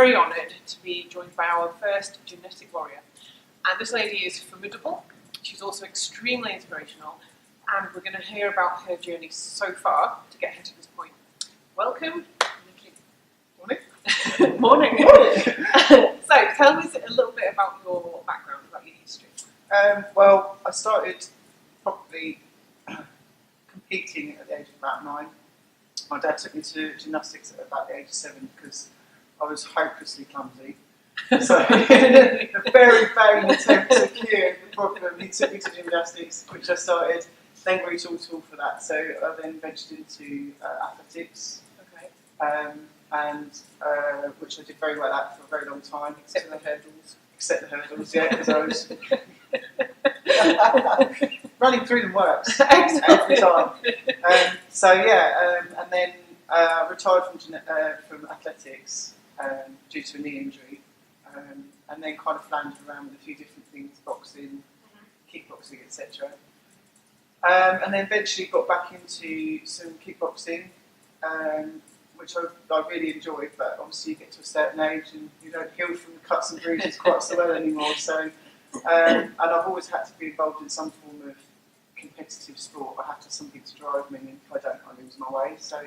very honoured to be joined by our first genetic warrior. And this lady is formidable. She's also extremely inspirational. And we're going to hear about her journey so far to get her to this point. Welcome, Nikky. Morning. Morning. So, tell me a little bit about your background, about your history. Well, I started probably competing at the age of about 9. My dad took me to gymnastics at about the age of 7 because I was hopelessly clumsy. So, a very vain attempt to cure the problem, he took me to gymnastics, which I started, then grew tall for that. So I then ventured into athletics, which I did very well at for a very long time. Except the hurdles. Except the hurdles, yeah, because I was running through them works every time. And then retired from athletics due to a knee injury, and then kind of floundered around with a few different things, boxing, kickboxing, etc. And then eventually got back into some kickboxing, which I really enjoyed, but obviously you get to a certain age and you don't heal from the cuts and bruises quite so well anymore. So, and I've always had to be involved in some form of competitive sport. I have to have something to drive me, and if I don't, I lose my way. So,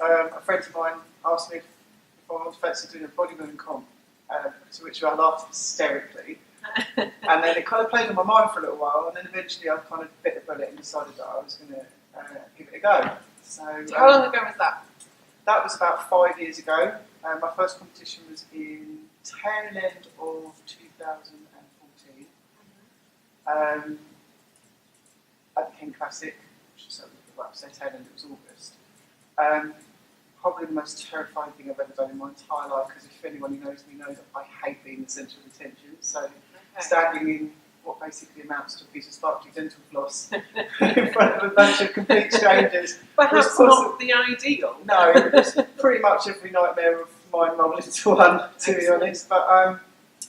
a friend of mine asked me if I was fancy doing a bodybuilding comp, to which I laughed hysterically. And then it kind of played on my mind for a little while, and then eventually I kind of bit the bullet and decided that I was going to give it a go. So, how long ago was that? That was about 5 years ago. My first competition was in tail end of 2014 at the King Classic, which was tail end, it was August. Probably the most terrifying thing I've ever done in my entire life, because if anyone who knows me knows that I hate being the centre of attention. So standing in what basically amounts to a piece of sparkly dental floss in front of a bunch of complete strangers. Perhaps not the ideal. No, it was pretty much every nightmare of mine rolled into one, to be honest. But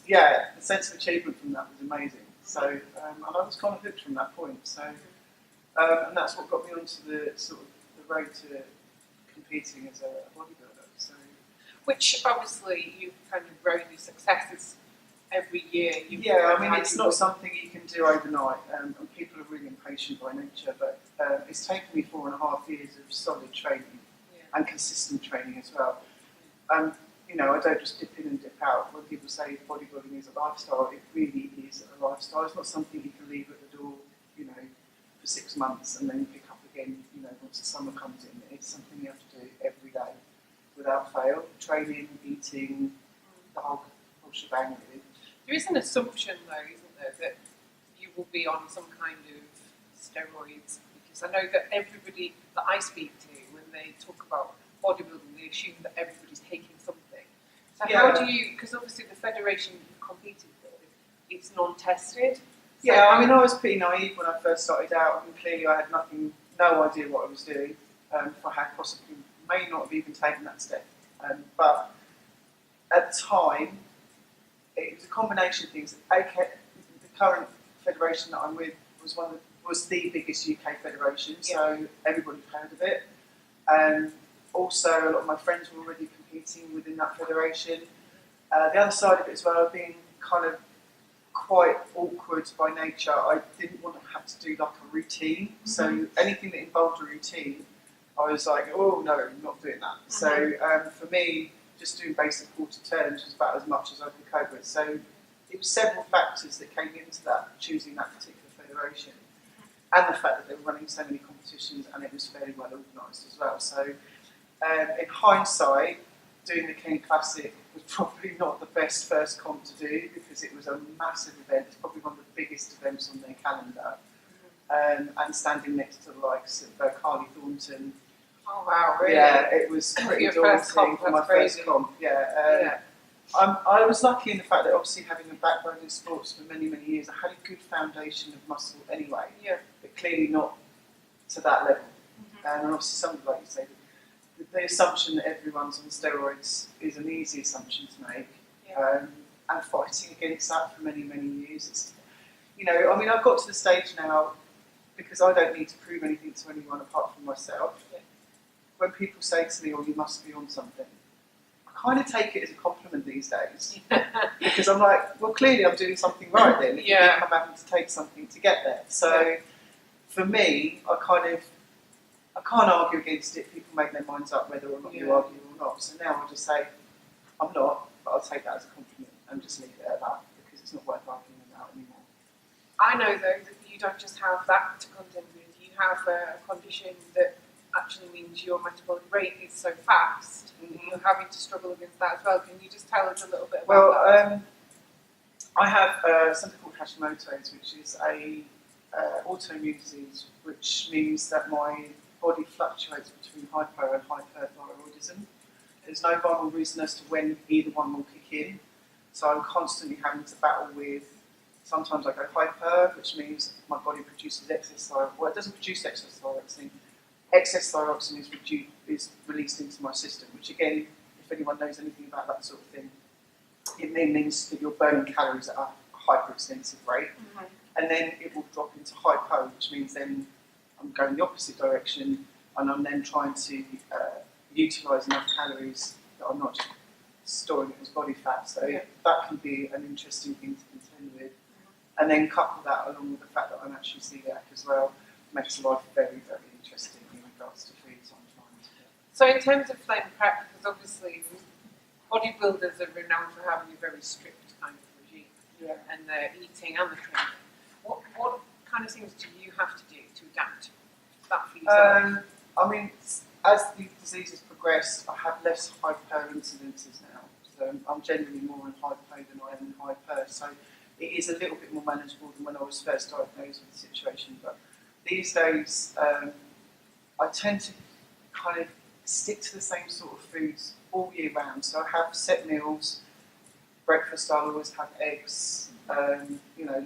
the sense of achievement from that was amazing. So, and I was kind of hooked from that point. So, and that's what got me onto the sort of the road to competing as a bodybuilder. So, which obviously you've kind of grown your successes every year. It's not something you can do overnight, and people are really impatient by nature, but it's taken me 4.5 years of solid training and consistent training as well. I don't just dip in and dip out. When people say bodybuilding is a lifestyle, it really is a lifestyle. It's not something you can leave at the door, for 6 months and then pick up again, once the summer comes in. It's something you have to do every day without fail. Training, eating, the whole shebang really. There is an assumption, though, isn't there, that you will be on some kind of steroids, because I know that everybody that I speak to, when they talk about bodybuilding, they assume that everybody's taking something. So how do you, because obviously the federation you've competed with, it's non-tested. So I was pretty naive when I first started out, and clearly I had no idea what I was doing. If I had possibly, may not have even taken that step. But at the time, it was a combination of things. The current federation that I'm with was the biggest UK federation, so everybody heard of it. Also, a lot of my friends were already competing within that federation. The other side of it as well, being kind of quite awkward by nature, I didn't want to have to do like a routine. So anything that involved a routine, I was like, oh no, I'm not doing that. So for me, just doing basic quarter turns was about as much as I could cope with. So it was several factors that came into that, choosing that particular federation. And the fact that they were running so many competitions and it was fairly well organised as well. So in hindsight, doing the King Classic was probably not the best first comp to do, because it was a massive event. It's probably one of the biggest events on their calendar. And standing next to the likes of Carly Thornton. Oh wow, really? Yeah, it was pretty daunting for my first comp. I was lucky in the fact that obviously having a background in sports for many, many years, I had a good foundation of muscle anyway, but clearly not to that level. And obviously something like you say, the assumption that everyone's on steroids is an easy assumption to make, and fighting against that for many, many years. I've got to the stage now, because I don't need to prove anything to anyone apart from myself. When people say to me, oh, you must be on something, I kind of take it as a compliment these days because I'm like, well, clearly I'm doing something right then. If I'm having to take something to get there. So for me, I can't argue against it. People make their minds up whether or not you argue or not. So now I just say, I'm not, but I'll take that as a compliment and just leave it at that because it's not worth arguing about anymore. I know though that you don't just have that to contend with. You have a condition that actually means your metabolic rate is so fast that you're having to struggle against that as well. Can you just tell us a little bit about that? I have something called Hashimoto's, which is a autoimmune disease, which means that my body fluctuates between hypo and hyperthyroidism. There's no rhyme or reason as to when either one will kick in, so I'm constantly having to battle with. Sometimes I go hyper, which means my body produces excess thyroxine. Well, it doesn't produce excess thyroxine. Excess thyroxine is released into my system, which again, if anyone knows anything about that sort of thing, it means that you're burning calories at a hyper-extensive rate, and then it will drop into hypo, which means then I'm going the opposite direction, and I'm then trying to utilise enough calories that I'm not just storing it as body fat. So that can be an interesting thing to contend with. And then couple that along with the fact that I'm actually celiac as well, makes life very, very interesting in regards to foods I'm trying to get. So in terms of flame prep, because obviously bodybuilders are renowned for having a very strict kind of regime, and their eating and the training. What kind of things do you have to do to adapt that for yourself? I mean, as the disease has progressed, I have less hyper incidences now. So I'm generally more in hypo than I am in hyper. So it is a little bit more manageable than when I was first diagnosed with the situation. But these days, I tend to kind of stick to the same sort of foods all year round. So I have set meals. Breakfast, I'll always have eggs.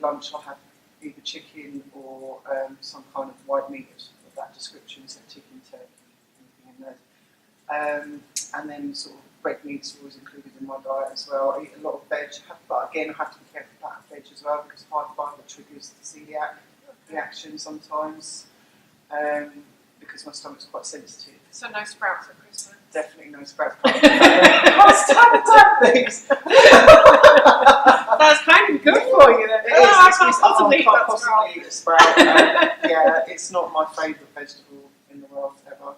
Lunch, I'll have either chicken or some kind of white meat of that description, so chicken, turkey, anything in there. And then sort of red meat's always included in my diet as well. I eat a lot of veg, but again I have to be careful about veg as well because high fibre triggers the celiac reaction sometimes because my stomach's quite sensitive. So no sprouts at Christmas? Definitely no sprouts. Can't stand the things. That's kind of good for you then. I can't possibly eat a sprout. It's not my favourite vegetable in the world ever.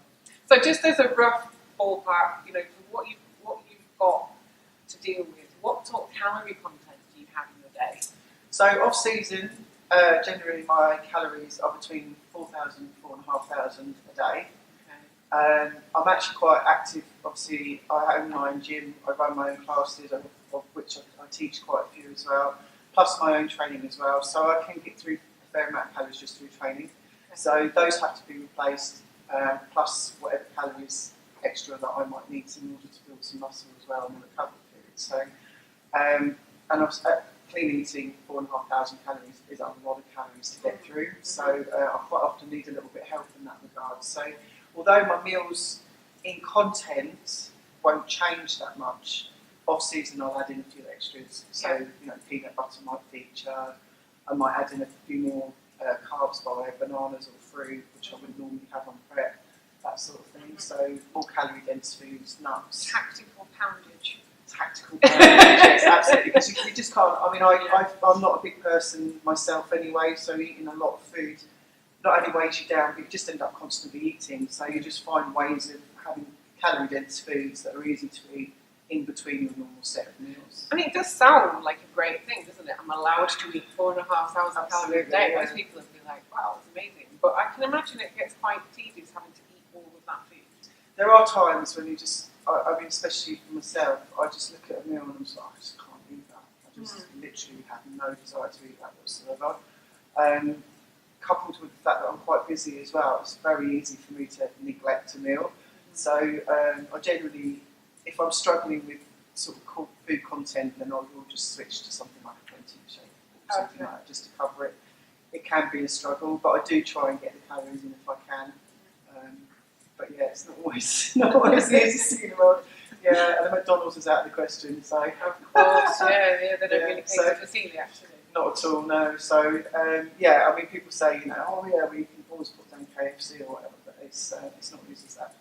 So just as a rough ballpark, for what you've got to deal with, what sort of calorie content do you have in your day? So off season, generally my calories are between 4,000 and 4,500 a day. I'm actually quite active. Obviously, I own my own gym. I run my own classes, of which I teach quite a few as well. Plus my own training as well. So I can get through a fair amount of calories just through training. So those have to be replaced. Plus whatever calories extra that I might need in order to build some muscle as well in the recovery period. So, and clean eating 4,500 calories is a lot of calories to get through. So I quite often need a little bit of help in that regard. So although my meals in content won't change that much, off season I'll add in a few extras. So peanut butter might feature. I might add in a few more carbs by bananas or fruit, which I wouldn't normally have on prep, that sort of thing. So more calorie dense foods, nuts. Tactical poundage. Tactical poundage, yes, absolutely. Because you just can't. I mean, I'm not a big person myself anyway, so eating a lot of food not only weighs you down, but you just end up constantly eating. So you just find ways of having calorie dense foods that are easy to eat in between your normal set of meals. I mean, it does sound like a great thing, doesn't it? I'm allowed to eat 4,500 calories a day. Yeah. Most people would be like, wow, it's amazing. But I can imagine it gets quite tedious having to eat all of that food. There are times when you just, I mean, especially for myself, I just look at a meal and I'm just like, I just can't eat that. I just literally have no desire to eat that whatsoever. Coupled with the fact that I'm quite busy as well, it's very easy for me to neglect a meal. So I generally, if I'm struggling with sort of food content, then I will just switch to something like a protein shake or something like that just to cover it. It can be a struggle, but I do try and get the calories in if I can. But yeah, it's not always the easiest thing in the world. Yeah, and the McDonald's is out of the question, so. Of course, they don't really cater for celiac, do they? Not at all, no. So, I mean, people say, oh yeah, we can always put down KFC or whatever, but it's not as easy as that.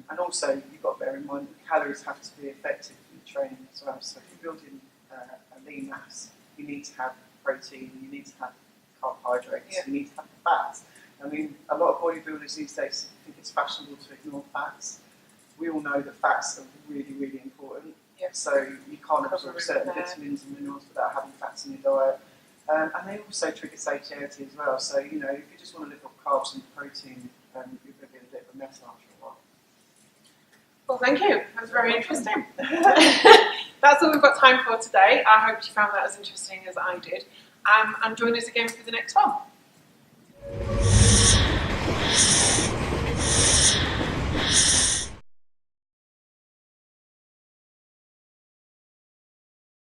And also, you've got to bear in mind that calories have to be effective in training as well. So if you're building a lean mass, you need to have protein, you need to have carbohydrates, you need to have fats. I mean, a lot of bodybuilders these days think it's fashionable to ignore fats. We all know that fats are really, really important. So you can't absorb certain vitamins and minerals without having fats in your diet. And they also trigger satiety as well. So, you know, if you just want to live off carbs and protein, you're going to be a bit of a mess after a while. Well, thank you. That was very interesting. That's all we've got time for today. I hope you found that as interesting as I did. And join us again for the next one.